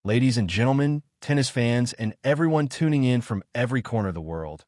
Ladies and gentlemen, tennis fans, and everyone tuning in from every corner of the world,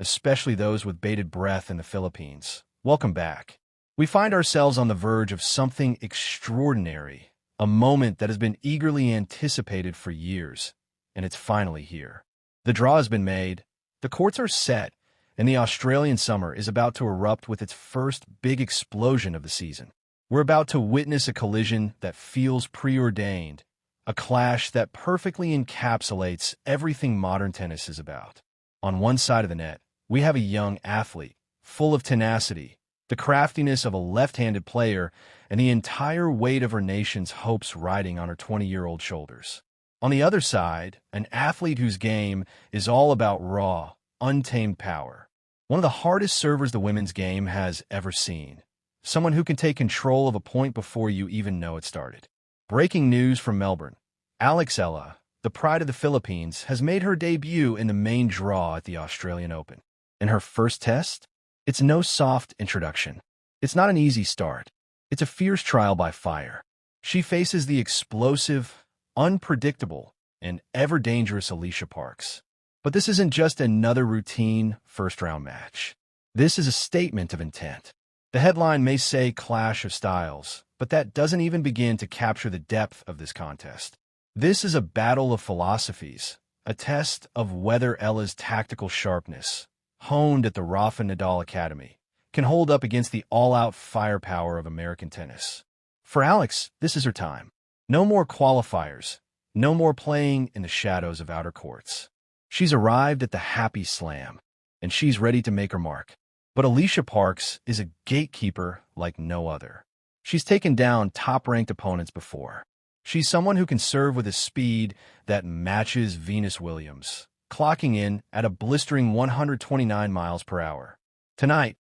especially those with bated breath in the Philippines, welcome back. We find ourselves on the verge of something extraordinary, a moment that has been eagerly anticipated for years, and it's finally here. The draw has been made, the courts are set, and the Australian summer is about to erupt with its first big explosion of the season. We're about to witness a collision that feels preordained, a clash that perfectly encapsulates everything modern tennis is about. On one side of the net, we have a young athlete, full of tenacity, the craftiness of a left-handed player, and the entire weight of her nation's hopes riding on her 20-year-old shoulders. On the other side, an athlete whose game is all about raw, untamed power. One of the hardest servers the women's game has ever seen. Someone who can take control of a point before you even know it started. Breaking news from Melbourne. Alex Eala, the pride of the Philippines, has made her debut in the main draw at the Australian Open. In her first test, it's no soft introduction. It's not an easy start. It's a fierce trial by fire. She faces the explosive, unpredictable, and ever-dangerous Alycia Parks. But this isn't just another routine first-round match. This is a statement of intent. The headline may say clash of styles, but that doesn't even begin to capture the depth of this contest. This is a battle of philosophies, a test of whether Eala's tactical sharpness, honed at the Rafa Nadal Academy, can hold up against the all-out firepower of American tennis. For Alex, this is her time. No more qualifiers, no more playing in the shadows of outer courts. She's arrived at the happy slam, and she's ready to make her mark. But Alycia Parks is a gatekeeper like no other. She's taken down top-ranked opponents before. She's someone who can serve with a speed that matches Venus Williams, clocking in at a blistering 129 miles per hour. Tonight,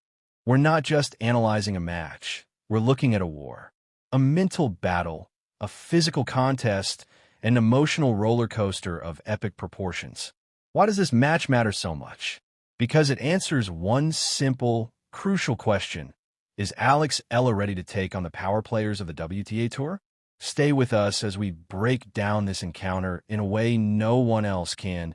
we're not just analyzing a match. We're looking at a war, a mental battle, a physical contest, an emotional roller coaster of epic proportions. Why does this match matter so much? Because it answers one simple, crucial question. Is Alex Eala ready to take on the power players of the WTA Tour? Stay with us as we break down this encounter in a way no one else can,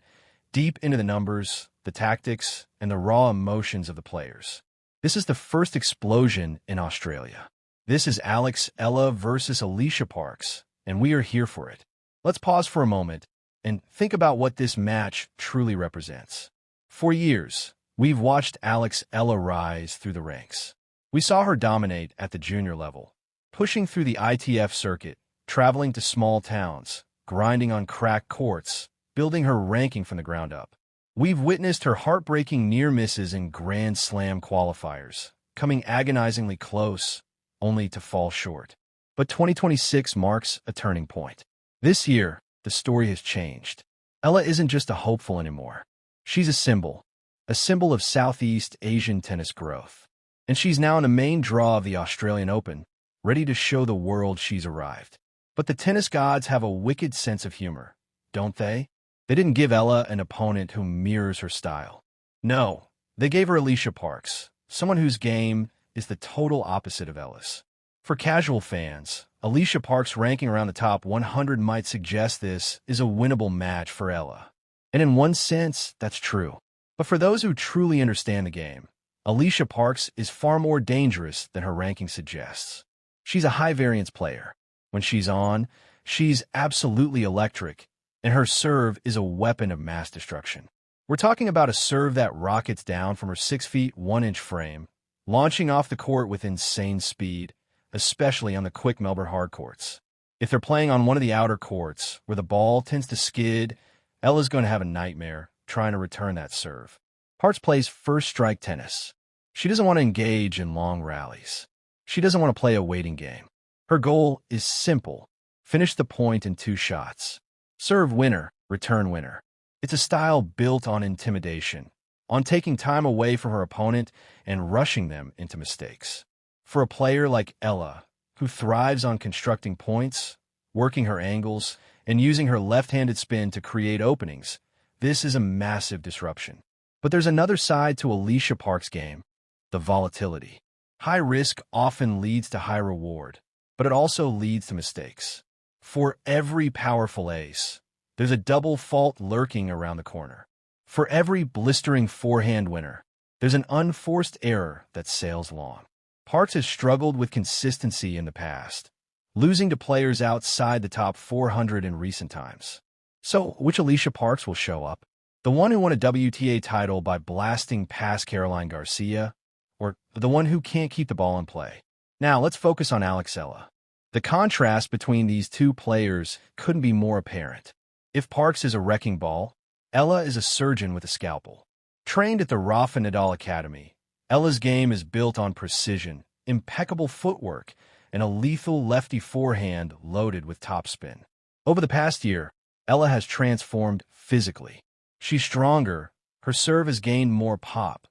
deep into the numbers, the tactics, and the raw emotions of the players. This is the first explosion in Australia. This is Alex Eala versus Alycia Parks, and we are here for it. Let's pause for a moment and think about what this match truly represents. For years, we've watched Alex Eala rise through the ranks. We saw her dominate at the junior level, pushing through the ITF circuit, traveling to small towns, grinding on cracked courts, building her ranking from the ground up. We've witnessed her heartbreaking near misses in Grand Slam qualifiers, coming agonizingly close, only to fall short. But 2026 marks a turning point. This year, the story has changed. Eala isn't just a hopeful anymore. She's a symbol of Southeast Asian tennis growth. And she's now in the main draw of the Australian Open, ready to show the world she's arrived. But the tennis gods have a wicked sense of humor, don't they? They didn't give Eala an opponent who mirrors her style. No, they gave her Alycia Parks, someone whose game is the total opposite of Eala's. For casual fans, Alycia Parks ranking around the top 100 might suggest this is a winnable match for Eala. And in one sense, that's true. But for those who truly understand the game, Alycia Parks is far more dangerous than her ranking suggests. She's a high-variance player. When she's on, she's absolutely electric, and her serve is a weapon of mass destruction. We're talking about a serve that rockets down from her 6 feet 1 inch frame, launching off the court with insane speed, especially on the quick Melbourne hard courts. If they're playing on one of the outer courts, where the ball tends to skid, Ella's going to have a nightmare trying to return that serve. Parks plays first strike tennis. She doesn't want to engage in long rallies. She doesn't want to play a waiting game. Her goal is simple. Finish the point in 2 shots. Serve winner, return winner. It's a style built on intimidation, on taking time away from her opponent and rushing them into mistakes. For a player like Eala, who thrives on constructing points, working her angles, and using her left-handed spin to create openings, this is a massive disruption. But there's another side to Alycia Parks' game, the volatility. High risk often leads to high reward, but it also leads to mistakes. For every powerful ace, there's a double fault lurking around the corner. For every blistering forehand winner, there's an unforced error that sails long. Parks has struggled with consistency in the past, losing to players outside the top 400 in recent times. So, which Alycia Parks will show up? The one who won a WTA title by blasting past Caroline Garcia, or the one who can't keep the ball in play? Now, let's focus on Alex Eala. The contrast between these two players couldn't be more apparent. If Parks is a wrecking ball, Eala is a surgeon with a scalpel. Trained at the Rafa Nadal Academy, Ella's game is built on precision, impeccable footwork, and a lethal lefty forehand loaded with topspin. Over the past year, Eala has transformed physically. She's stronger, her serve has gained more pop.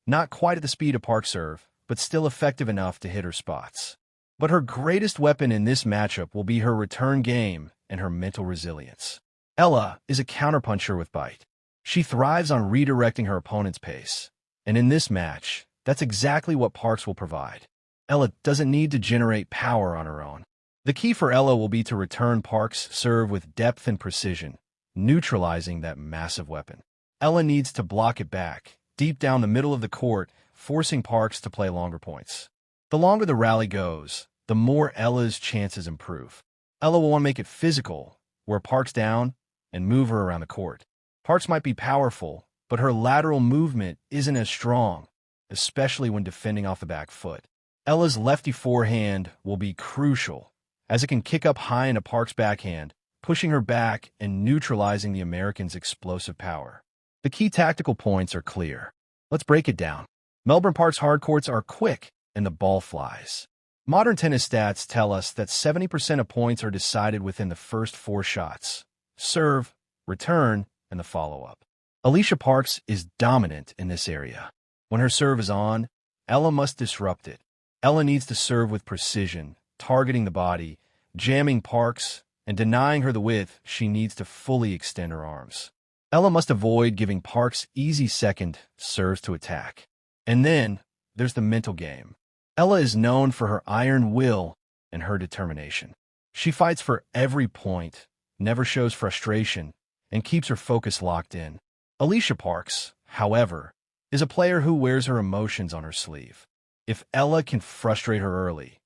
Not quite at the speed of Parks' serve, but still effective enough to hit her spots. But her greatest weapon in this matchup will be her return game and her mental resilience. Eala is a counterpuncher with bite. She thrives on redirecting her opponent's pace. And in this match, that's exactly what Parks will provide. Eala doesn't need to generate power on her own. The key for Eala will be to return Parks' serve with depth and precision, neutralizing that massive weapon. Eala needs to block it back, deep down the middle of the court, forcing Parks to play longer points. The longer the rally goes, the more Ella's chances improve. Eala will want to make it physical, wear Parks down, and move her around the court. Parks might be powerful, but her lateral movement isn't as strong, especially when defending off the back foot. Ella's lefty forehand will be crucial, as it can kick up high into Parks' backhand, pushing her back and neutralizing the American's explosive power. The key tactical points are clear. Let's break it down. Melbourne Park's hard courts are quick, and the ball flies. Modern tennis stats tell us that 70% of points are decided within the first 4 shots: serve, return, and the follow-up. Alycia Parks is dominant in this area. When her serve is on, Eala must disrupt it. Eala needs to serve with precision, targeting the body, jamming Parks, and denying her the width she needs to fully extend her arms. Eala must avoid giving Parks easy second serves to attack. And then, there's the mental game. Eala is known for her iron will and her determination. She fights for every point, never shows frustration, and keeps her focus locked in. Alycia Parks, however, is a player who wears her emotions on her sleeve. If Eala can frustrate her early,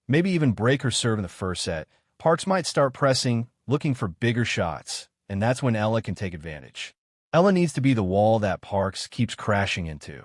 maybe even break her serve in the first set, Parks might start pressing, looking for bigger shots, and that's when Eala can take advantage. Eala needs to be the wall that Parks keeps crashing into.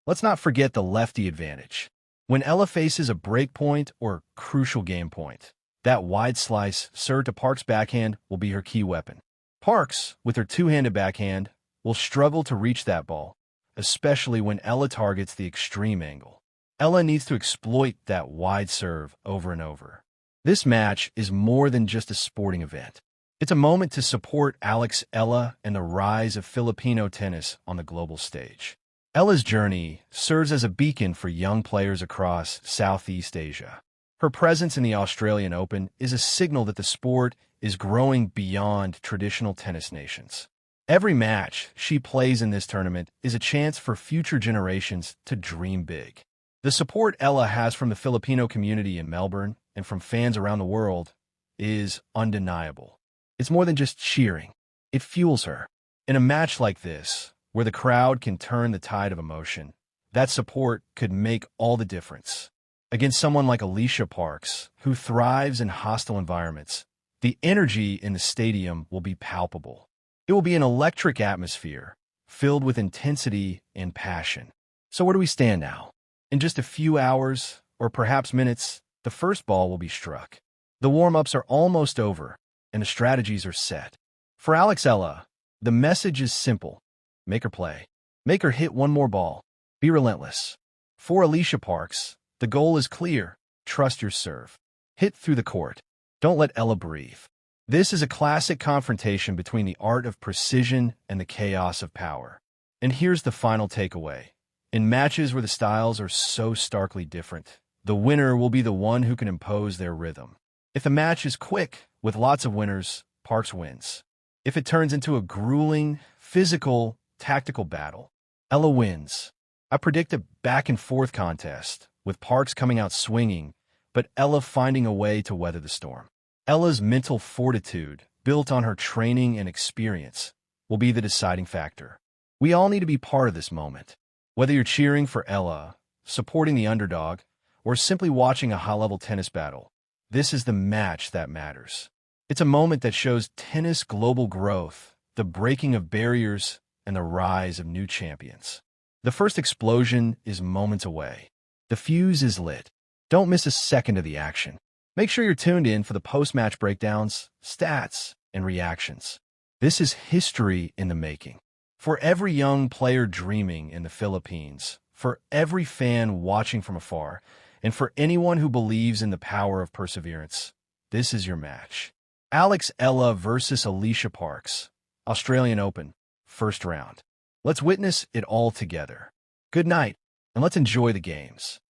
Let's not forget the lefty advantage. When Eala faces a break point or crucial game point, that wide slice serve to Parks' backhand will be her key weapon. Parks, with her two-handed backhand, will struggle to reach that ball, especially when Eala targets the extreme angle. Eala needs to exploit that wide serve over and over. This match is more than just a sporting event. It's a moment to support Alex Eala and the rise of Filipino tennis on the global stage. Ella's journey serves as a beacon for young players across Southeast Asia. Her presence in the Australian Open is a signal that the sport is growing beyond traditional tennis nations. Every match she plays in this tournament is a chance for future generations to dream big. The support Eala has from the Filipino community in Melbourne and from fans around the world is undeniable. It's more than just cheering. It fuels her. In a match like this, where the crowd can turn the tide of emotion, that support could make all the difference. Against someone like Alycia Parks, who thrives in hostile environments, the energy in the stadium will be palpable. It will be an electric atmosphere, filled with intensity and passion. So where do we stand now? In just a few hours, or perhaps minutes, the first ball will be struck. The warm-ups are almost over, and the strategies are set. For Alex Eala, the message is simple. Make her play. Make her hit one more ball. Be relentless. For Alycia Parks, the goal is clear. Trust your serve. Hit through the court. Don't let Eala breathe. This is a classic confrontation between the art of precision and the chaos of power. And here's the final takeaway. In matches where the styles are so starkly different, the winner will be the one who can impose their rhythm. If the match is quick, with lots of winners, Parks wins. If it turns into a grueling, physical, tactical battle, Eala wins. I predict a back-and-forth contest, with Parks coming out swinging, but Eala finding a way to weather the storm. Ella's mental fortitude, built on her training and experience, will be the deciding factor. We all need to be part of this moment. Whether you're cheering for Ella, supporting the underdog, or simply watching a high-level tennis battle, this is the match that matters. It's a moment that shows tennis global growth, the breaking of barriers, and the rise of new champions. The first explosion is moments away. The fuse is lit. Don't miss a second of the action. Make sure you're tuned in for the post-match breakdowns, stats, and reactions. This is history in the making. For every young player dreaming in the Philippines, for every fan watching from afar, and for anyone who believes in the power of perseverance, this is your match. Alex Eala versus Alycia Parks, Australian Open, first round. Let's witness it all together. Good night, and let's enjoy the games.